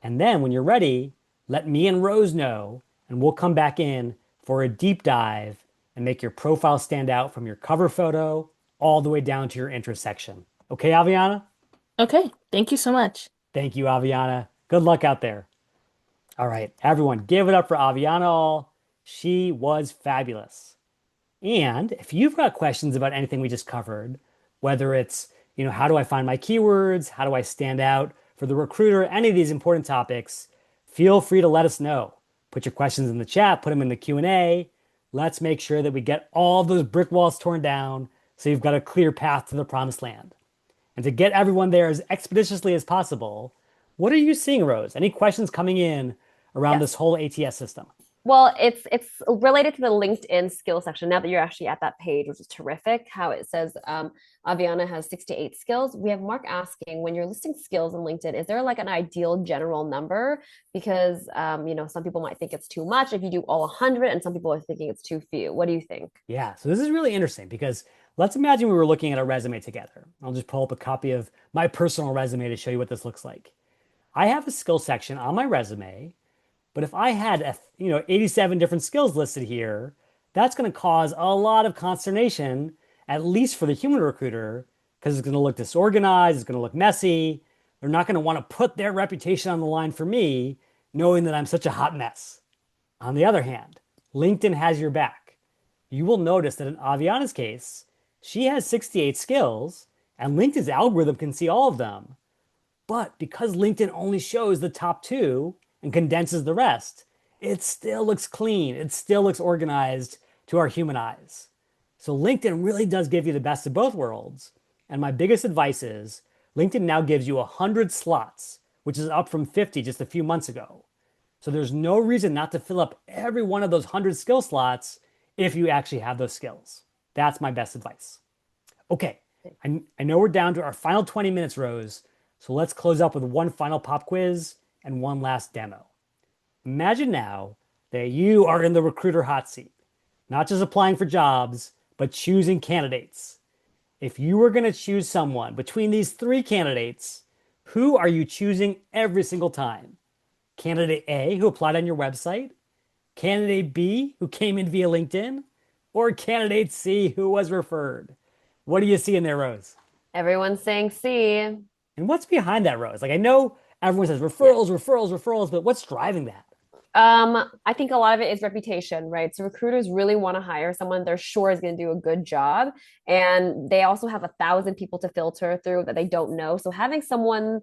And then when you're ready, let me and Rose know, and we'll come back in for a deep dive and make your profile stand out from your cover photo all the way down to your interest section. Okay, Aviana? Okay. Thank you so much. Thank you, Aviana. Good luck out there. All right, everyone, give it up for Aviana All. She was fabulous. And if you've got questions about anything we just covered, whether it's, how do I find my keywords? How do I stand out for the recruiter? Any of these important topics, feel free to let us know. Put your questions in the chat, put them in the Q&A. Let's make sure that we get all those brick walls torn down so you've got a clear path to the promised land. And to get everyone there as expeditiously as possible, what are you seeing, Rose? Any questions coming in around Yes. this whole ATS system? Well, it's related to the LinkedIn skills section. Now that you're actually at that page, which is terrific, how it says Aviana has 68 skills. We have Mark asking, when you're listing skills in LinkedIn, is there like an ideal general number? Because some people might think it's too much if you do all 100, and some people are thinking it's too few. What do you think? Yeah, so this is really interesting because let's imagine we were looking at a resume together. I'll just pull up a copy of my personal resume to show you what this looks like. I have a skill section on my resume, but if I had 87 different skills listed here, that's going to cause a lot of consternation, at least for the human recruiter, because it's going to look disorganized, it's going to look messy. They're not going to want to put their reputation on the line for me, knowing that I'm such a hot mess. On the other hand, LinkedIn has your back. You will notice that in Aviana's case, she has 68 skills, and LinkedIn's algorithm can see all of them. But because LinkedIn only shows the top two and condenses the rest, it still looks clean. It still looks organized to our human eyes. So LinkedIn really does give you the best of both worlds. And my biggest advice is LinkedIn now gives you 100 slots, which is up from 50 just a few months ago. So there's no reason not to fill up every one of those 100 skill slots if you actually have those skills. That's my best advice. Okay, I know we're down to our final 20 minutes, Rose. So let's close up with one final pop quiz and one last demo. Imagine now that you are in the recruiter hot seat, not just applying for jobs, but choosing candidates. If you were going to choose someone between these three candidates, who are you choosing every single time? Candidate A, who applied on your website, candidate B, who came in via LinkedIn, or candidate C, who was referred? What do you see in there, Rose? Everyone's saying C. And what's behind that, Rose? Like, I know everyone says Yeah. referrals, referrals, referrals, but what's driving that? I think a lot of it is reputation, right? So recruiters really want to hire someone they're sure is going to do a good job. And they also have 1,000 people to filter through that they don't know. So having someone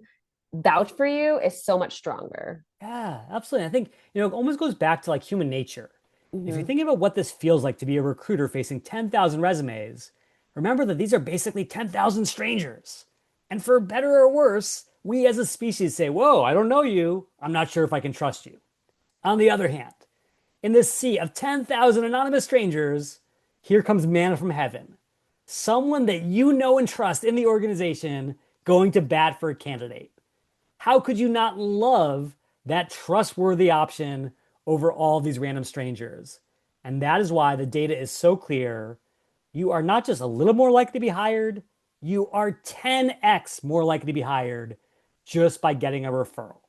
vouch for you is so much stronger. Yeah, absolutely. I think, it almost goes back to like human nature. If you Hmm. think about what this feels like to be a recruiter facing 10,000 resumes, remember that these are basically 10,000 strangers. And for better or worse, we as a species say, whoa, I don't know you. I'm not sure if I can trust you. On the other hand, in this sea of 10,000 anonymous strangers, here comes manna from heaven. Someone that you know and trust in the organization going to bat for a candidate. How could you not love that trustworthy option over all these random strangers? And that is why the data is so clear. You are not just a little more likely to be hired, you are 10x more likely to be hired just by getting a referral.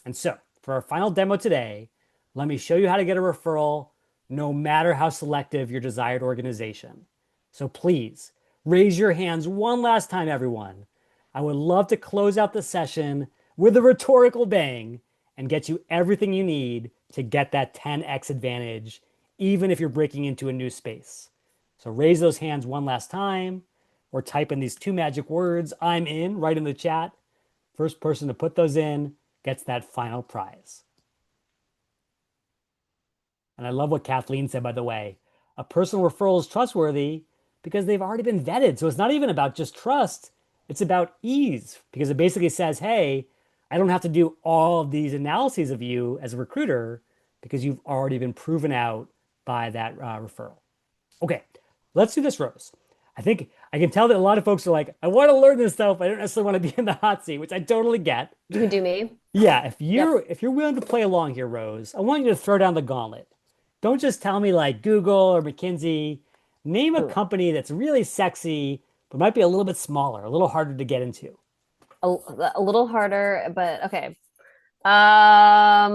And so, for our final demo today, let me show you how to get a referral no matter how selective your desired organization. So please raise your hands one last time, everyone. I would love to close out the session with a rhetorical bang and get you everything you need to get that 10x advantage, even if you're breaking into a new space. So raise those hands one last time or type in these two magic words, I'm in, right in the chat. First person to put those in gets that final prize. And I love what Kathleen said, by the way. A personal referral is trustworthy because they've already been vetted. So it's not even about just trust, it's about ease because it basically says, hey, I don't have to do all of these analyses of you as a recruiter because you've already been proven out by that referral. Okay, let's do this, Rose. I think I can tell that a lot of folks are like, I want to learn this stuff. I don't necessarily want to be in the hot seat, which I totally get. You can do me. Yeah, if Yep. you're willing to play along here, Rose, I want you to throw down the gauntlet. Don't just tell me like Google or McKinsey. Name a Hmm. company that's really sexy, but might be a little bit smaller, a little harder to get into. A little harder, but okay. How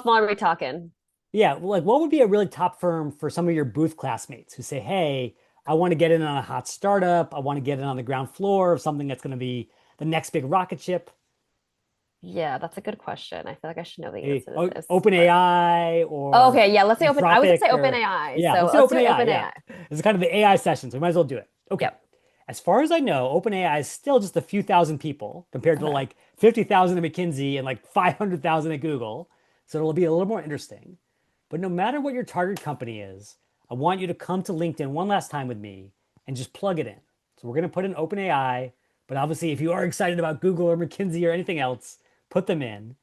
small are we talking? Yeah, like what would be a really top firm for some of your booth classmates who say, hey, I want to get in on a hot startup. I want to get in on the ground floor of something that's going to be the next big rocket ship. Yeah, that's a good question. I feel like I should know the answer to this, but OpenAI oh, or okay, yeah, let's say open. I was gonna Anthropic say or OpenAI, yeah, so let's do let's do OpenAI. Yeah, OpenAI. this is kind of the AI session, so we might as well do it. Okay. Yep. As far as I know, OpenAI is still just a few thousand people compared to Okay. like 50,000 at McKinsey and like 500,000 at Google. So it'll be a little more interesting. But no matter what your target company is, I want you to come to LinkedIn one last time with me and just plug it in. So we're going to put in OpenAI, but obviously if you are excited about Google or McKinsey or anything else, put them in.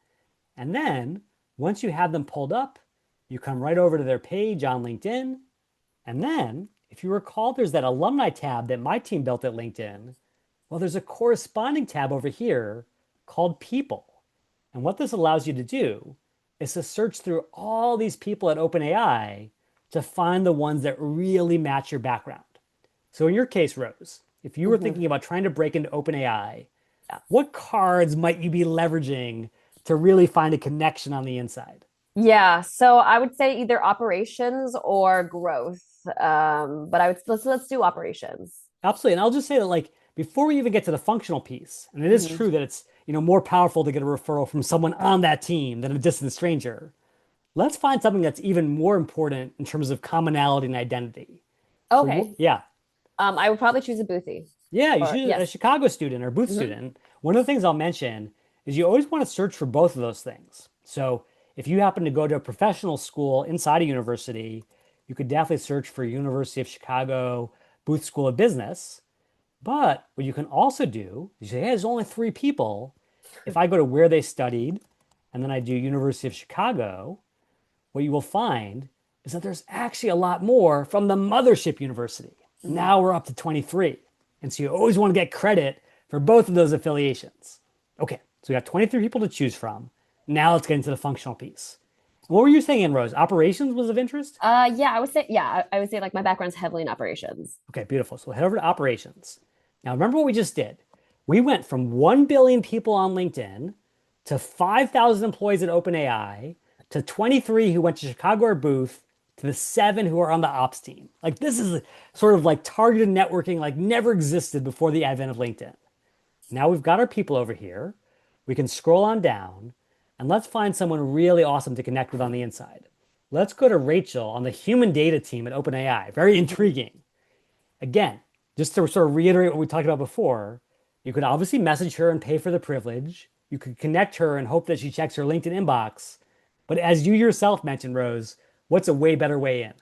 And then once you have them pulled up, you come right over to their page on LinkedIn. And then, if you recall, there's that alumni tab that my team built at LinkedIn. Well, there's a corresponding tab over here called People. And what this allows you to do is to search through all these people at OpenAI to find the ones that really match your background. So in your case, Rose, if you were Hmm. thinking about trying to break into OpenAI, Yeah. What cards might you be leveraging to really find a connection on the inside? Yeah, so I would say either operations or growth. But I would let's do operations. Absolutely. And I'll just say that like before we even get to the functional piece, and it is Hmm. true that it's, more powerful to get a referral from someone on that team than a distant stranger. Let's find something that's even more important in terms of commonality and identity. So, Okay. yeah, I would probably choose a boothie. yeah, you Or should a yes. Chicago student or booth Hmm. student. One of the things I'll mention is you always want to search for both of those things. So, if you happen to go to a professional school inside a university, you could definitely search for University of Chicago Booth School of Business. But what you can also do is say, hey, there's only three people. If I go to where they studied and then I do University of Chicago, what you will find is that there's actually a lot more from the mothership university. Hmm. Now we're up to 23. And so you always want to get credit for both of those affiliations. Okay, so we got 23 people to choose from. Now let's get into the functional piece. What were you saying, Rose? Operations was of interest? Yeah, I would say yeah, I would say like my background's heavily in operations. Okay, beautiful. So we'll head over to operations. Now, remember what we just did? We went from 1 billion people on LinkedIn to 5,000 employees at OpenAI to 23 who went to Chicago or Booth to the 7 who are on the ops team. Like, this is sort of like targeted networking like never existed before the advent of LinkedIn. Now we've got our people over here. We can scroll on down and let's find someone really awesome to connect with on the inside. Let's go to Rachel on the human data team at OpenAI. Very Mhm. intriguing. Again, just to sort of reiterate what we talked about before, you could obviously message her and pay for the privilege. You could connect her and hope that she checks her LinkedIn inbox. But as you yourself mentioned, Rose, what's a way better way in?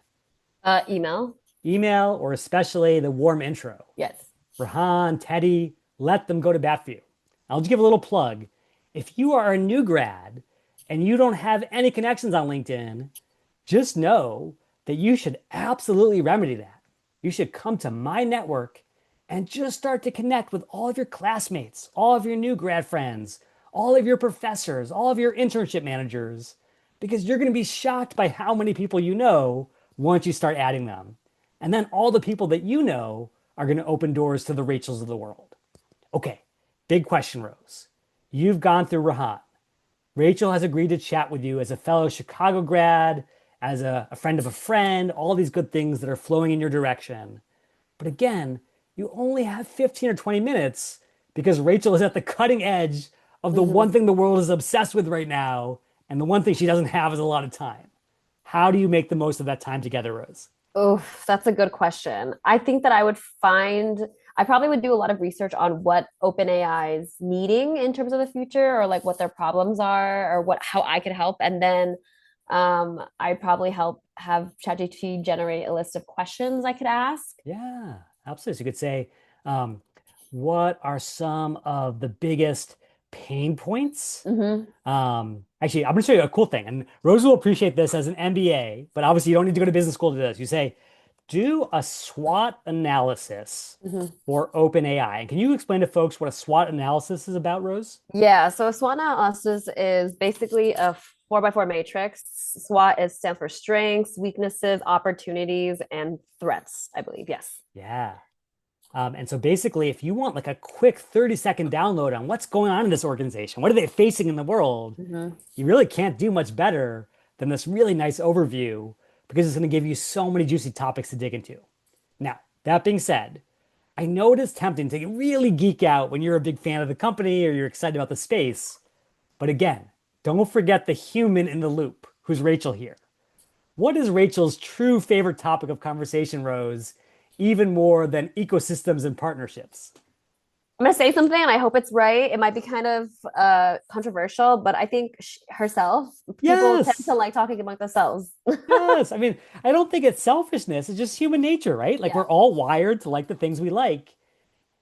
Email. Email or especially the warm intro. Yes. Rahan, Teddy, let them go to bat for you. I'll just give a little plug. If you are a new grad and you don't have any connections on LinkedIn, just know that you should absolutely remedy that. You should come to my network and just start to connect with all of your classmates, all of your new grad friends, all of your professors, all of your internship managers, because you're going to be shocked by how many people you know once you start adding them. And then all the people that you know are going to open doors to the Rachels of the world. Okay, big question, Rose. You've gone through Rahat. Rachel has agreed to chat with you as a fellow Chicago grad, as a friend of a friend, all these good things that are flowing in your direction. But again, you only have 15 or 20 minutes because Rachel is at the cutting edge of the Hmm. one thing the world is obsessed with right now. And the one thing she doesn't have is a lot of time. How do you make the most of that time together, Rose? Oh, that's a good question. I think that I probably would do a lot of research on what OpenAI is needing in terms of the future or like what their problems are or how I could help. And then I'd probably help have ChatGPT generate a list of questions I could ask. Yeah, absolutely. So you could say, um, what are some of the biggest pain points? Hmm. Actually, I'm going to show you a cool thing. And Rose will appreciate this as an MBA, but obviously you don't need to go to business school to do this. You say, do a SWOT analysis Hmm. for OpenAI. And can you explain to folks what a SWOT analysis is about, Rose? Yeah, so a SWOT analysis is basically a 4x4 matrix. SWOT stands for strengths, weaknesses, opportunities, and threats, I believe. Yes. Yeah. And so basically, if you want like a quick 30-second download on what's going on in this organization, what are they facing in the world, Hmm. you really can't do much better than this really nice overview because it's going to give you so many juicy topics to dig into. Now, that being said, I know it is tempting to really geek out when you're a big fan of the company or you're excited about the space. But again, don't forget the human in the loop, who's Rachel here. What is Rachel's true favorite topic of conversation, Rose, even more than ecosystems and partnerships? I'm gonna say something, and I hope it's right. It might be kind of controversial, but I think herself, people tend to Yes. like talking about themselves. Yes. I mean, I don't think it's selfishness. It's just human nature, right? Like Yeah. we're all wired to like the things we like.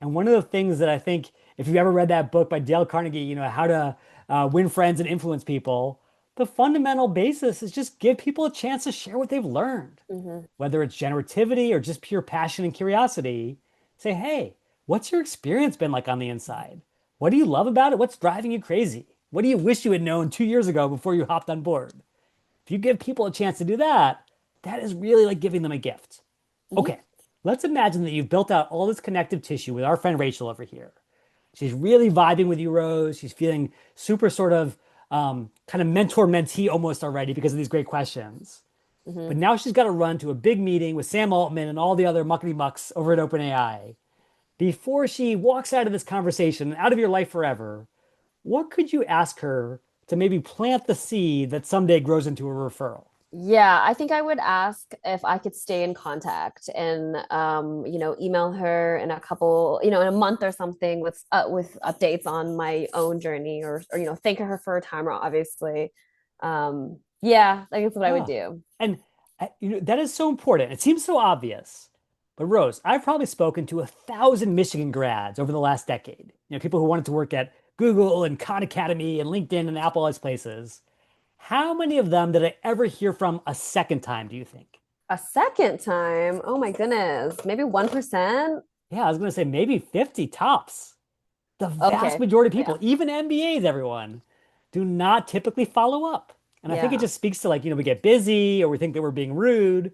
And one of the things that I think, if you've ever read that book by Dale Carnegie, How to Win Friends and Influence People, the fundamental basis is just give people a chance to share what they've learned. Hmm. Whether it's generativity or just pure passion and curiosity, say, hey, what's your experience been like on the inside? What do you love about it? What's driving you crazy? What do you wish you had known 2 years ago before you hopped on board? If you give people a chance to do that, that is really like giving them a gift. Hmm. Okay, let's imagine that you've built out all this connective tissue with our friend Rachel over here. She's really vibing with you, Rose. She's feeling super sort of kind of mentor mentee almost already because of these great questions. Hmm. But now she's got to run to a big meeting with Sam Altman and all the other muckety mucks over at OpenAI. Before she walks out of this conversation, out of your life forever, what could you ask her to maybe plant the seed that someday grows into a referral? Yeah, I think I would ask if I could stay in contact and email her in a couple, in a month or something with updates on my own journey or thank her for her time, obviously. Yeah, I guess what I would Yeah. do. And that is so important. It seems so obvious. But Rose, I've probably spoken to 1,000 Michigan grads over the last decade. People who wanted to work at Google and Khan Academy and LinkedIn and Apple as places. How many of them did I ever hear from a second time, do you think? A second time? Oh my goodness, maybe 1%? Yeah, I was going to say maybe 50 tops. The vast Okay. majority of Yeah. people, even MBAs, everyone, do not typically follow up. And I think it Yeah. just speaks to like, we get busy or we think that we're being rude.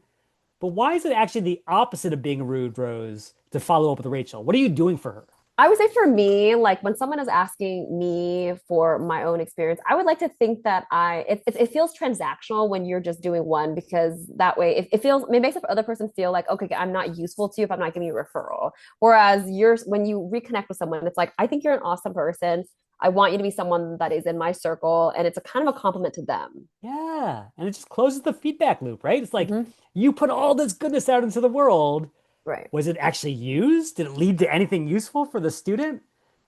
But why is it actually the opposite of being rude, Rose, to follow up with Rachel? What are you doing for her? I would say for me, like when someone is asking me for my own experience, I would like to think that it feels transactional when you're just doing one because that way it feels it makes the other person feel like, okay, I'm not useful to you if I'm not giving you a referral. Whereas when you reconnect with someone, it's like, I think you're an awesome person. I want you to be someone that is in my circle, and it's a kind of a compliment to them. Yeah. And it just closes the feedback loop, right? It's like Hmm. you put all this goodness out into the world. Right. Was it actually used? Did it lead to anything useful for the student?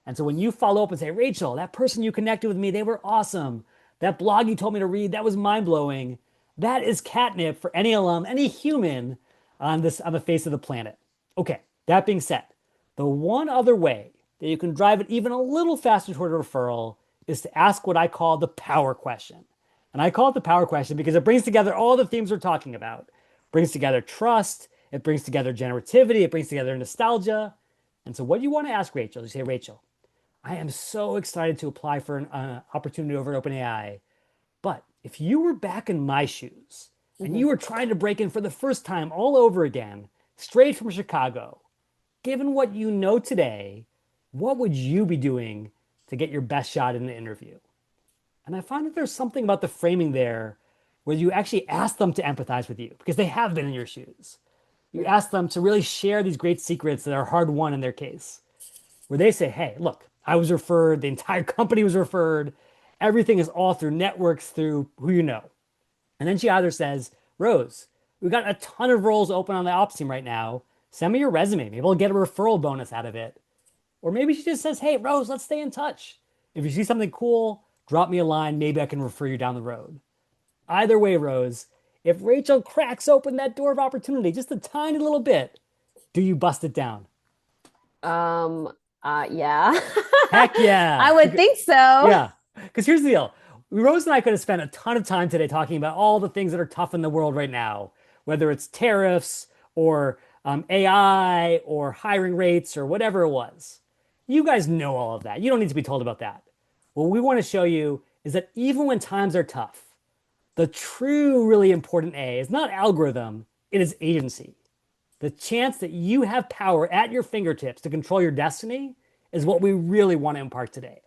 And so when you follow up and say, Rachel, that person you connected with me, they were awesome. That blog you told me to read, that was mind blowing. That is catnip for any alum, any human on the face of the planet. Okay, that being said, the one other way that you can drive it even a little faster toward a referral is to ask what I call the power question. And I call it the power question because it brings together all the themes we're talking about. It brings together trust, it brings together generativity, it brings together nostalgia. And so what you want to ask Rachel, you say, Rachel, I am so excited to apply for an opportunity over at OpenAI. But if you were back in my shoes and Hmm. you were trying to break in for the first time all over again, straight from Chicago, given what you know today, what would you be doing to get your best shot in the interview? And I find that there's something about the framing there where you actually ask them to empathize with you because they have been in your shoes. You Yeah. ask them to really share these great secrets that are hard won in their case, where they say, hey, look, I was referred, the entire company was referred, everything is all through networks, through who you know. And then she either says, Rose, we've got a ton of roles open on the ops team right now. Send me your resume. Maybe I'll get a referral bonus out of it. Or maybe she just says, hey, Rose, let's stay in touch. If you see something cool, drop me a line. Maybe I can refer you down the road. Either way, Rose, if Rachel cracks open that door of opportunity just a tiny little bit, do you bust it down? Um, yeah. Heck I yeah. would think so. Yeah. Because here's the deal. Rose and I could have spent a ton of time today talking about all the things that are tough in the world right now, whether it's tariffs or AI or hiring rates or whatever it was. You guys know all of that. You don't need to be told about that. What we want to show you is that even when times are tough, the true, really important A is not algorithm, it is agency. The chance that you have power at your fingertips to control your destiny is what we really want to impart today.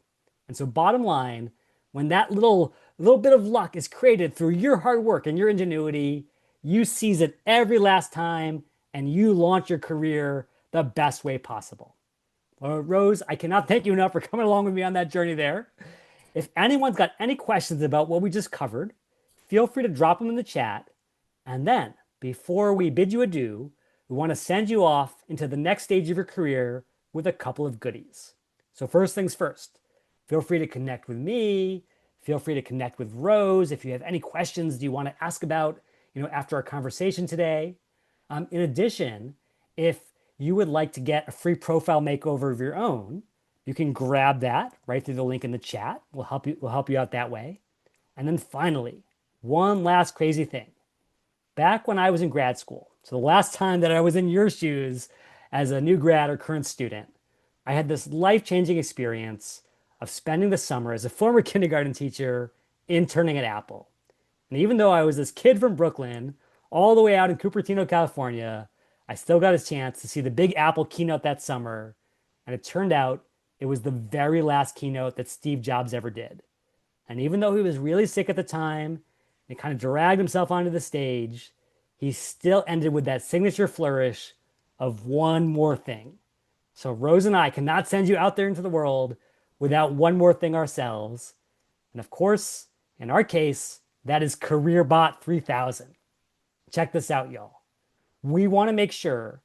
And so, bottom line, when that little bit of luck is created through your hard work and your ingenuity, you seize it every last time and you launch your career the best way possible. Well, Rose, I cannot thank you enough for coming along with me on that journey there. If anyone's got any questions about what we just covered, feel free to drop them in the chat. And then, before we bid you adieu, we want to send you off into the next stage of your career with a couple of goodies. So, first things first, feel free to connect with me. Feel free to connect with Rose if you have any questions you want to ask about, after our conversation today. In addition, if you would like to get a free profile makeover of your own, you can grab that right through the link in the chat. We'll help you out that way. And then finally, one last crazy thing. Back when I was in grad school, so the last time that I was in your shoes as a new grad or current student, I had this life-changing experience of spending the summer as a former kindergarten teacher interning at Apple. And even though I was this kid from Brooklyn, all the way out in Cupertino, California, I still got a chance to see the big Apple keynote that summer. And it turned out It was the very last keynote that Steve Jobs ever did. And even though he was really sick at the time and kind of dragged himself onto the stage, he still ended with that signature flourish of one more thing. So Rose and I cannot send you out there into the world without one more thing ourselves. And of course, in our case, that is CareerBot 3000. Check this out, y'all. We want to make sure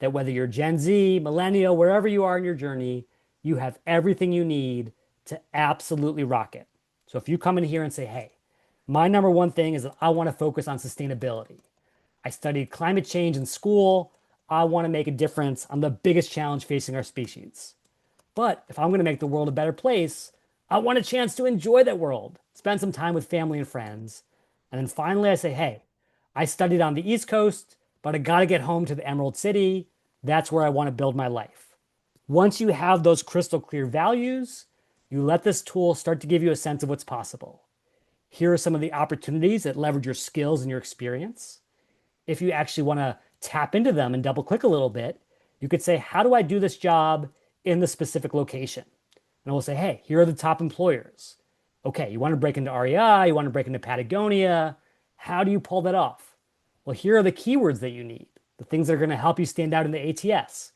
that whether you're Gen Z, millennial, wherever you are in your journey, you have everything you need to absolutely rock it. So if you come in here and say, hey, my number one thing is that I want to focus on sustainability. I studied climate change in school. I want to make a difference on the biggest challenge facing our species. But if I'm going to make the world a better place, I want a chance to enjoy that world, spend some time with family and friends. And then finally, I say, hey, I studied on the East Coast, but I got to get home to the Emerald City. That's where I want to build my life. Once you have those crystal clear values, you let this tool start to give you a sense of what's possible. Here are some of the opportunities that leverage your skills and your experience. If you actually want to tap into them and double click a little bit, you could say, how do I do this job in the specific location? And we'll say, hey, here are the top employers. Okay, you want to break into REI, you want to break into Patagonia. How do you pull that off? Well, here are the keywords that you need, the things that are going to help you stand out in the ATS.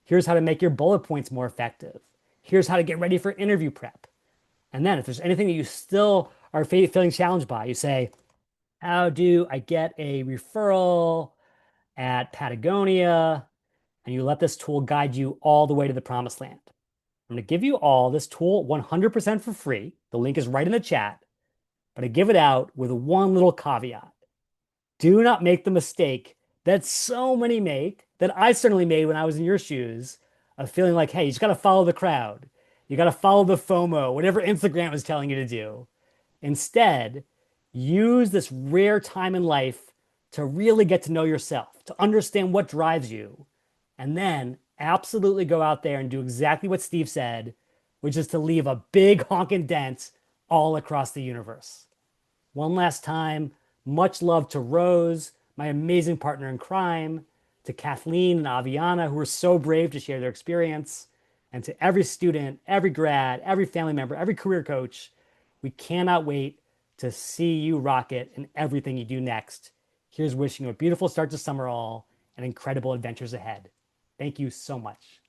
Here's how to make your bullet points more effective. Here's how to get ready for interview prep. And then if there's anything that you still are feeling challenged by, you say, how do I get a referral at Patagonia? And you let this tool guide you all the way to the promised land. I'm going to give you all this tool 100% for free. The link is right in the chat, but I give it out with one little caveat. Do not make the mistake that so many make, that I certainly made when I was in your shoes, of feeling like, hey, you just got to follow the crowd. You got to follow the FOMO, whatever Instagram is telling you to do. Instead, use this rare time in life to really get to know yourself, to understand what drives you, and then absolutely go out there and do exactly what Steve said, which is to leave a big honking dent all across the universe. One last time, much love to Rose, my amazing partner in crime, to Kathleen and Aviana, who were so brave to share their experience, and to every student, every grad, every family member, every career coach. We cannot wait to see you rock it in everything you do next. Here's wishing you a beautiful start to summer all and incredible adventures ahead. Thank you so much.